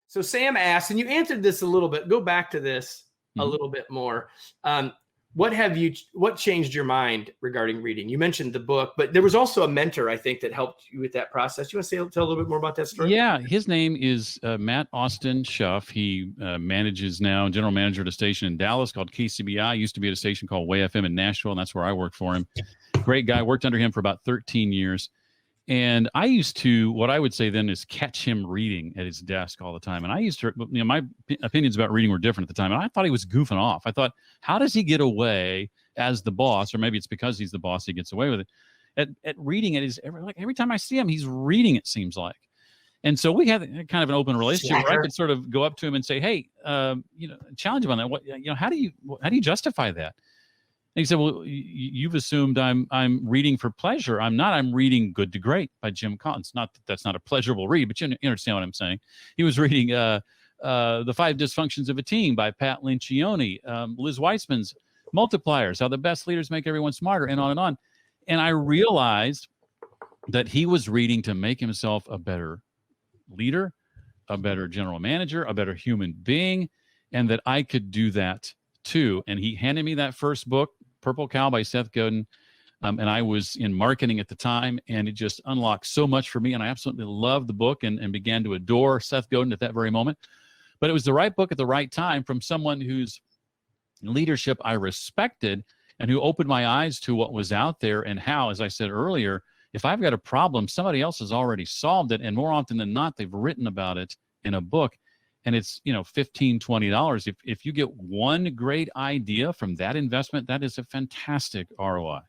So Sam asked, and you answered this a little bit. Go back to this a Mhm. little bit more. What changed your mind regarding reading? You mentioned the book, but there was also a mentor, I think, that helped you with that process. You want to tell a little bit more about that story? Yeah, his name is Matt Austin Schuff. He manages now, general manager at a station in Dallas called KCBI. Used to be at a station called Way FM in Nashville, and that's where I worked for him. Great guy. Worked under him for about 13 years. And I used to, what I would say then is catch him reading at his desk all the time. And I used to, my opinions about reading were different at the time. And I thought he was goofing off. I thought, how does he get away as the boss? Or maybe it's because he's the boss, he gets away with it. At reading it every time I see him, he's reading, it seems like. And so we had kind of an open relationship where I could sort of go up to him and say, hey, challenge him on that. What, how do you justify that? And he said, well, you've assumed I'm reading for pleasure. I'm not. I'm reading Good to Great by Jim Collins. Not that that's not a pleasurable read, but you understand what I'm saying. He was reading The Five Dysfunctions of a Team by Pat Lencioni, Liz Weissman's Multipliers, How the Best Leaders Make Everyone Smarter, and on and on. And I realized that he was reading to make himself a better leader, a better general manager, a better human being, and that I could do that too. And he handed me that first book, Purple Cow by Seth Godin. And I was in marketing at the time, and it just unlocked so much for me. And I absolutely loved the book and began to adore Seth Godin at that very moment. But it was the right book at the right time from someone whose leadership I respected and who opened my eyes to what was out there and how, as I said earlier, if I've got a problem, somebody else has already solved it. And more often than not, they've written about it in a book. And it's, $15, $20. If you get one great idea from that investment, that is a fantastic ROI.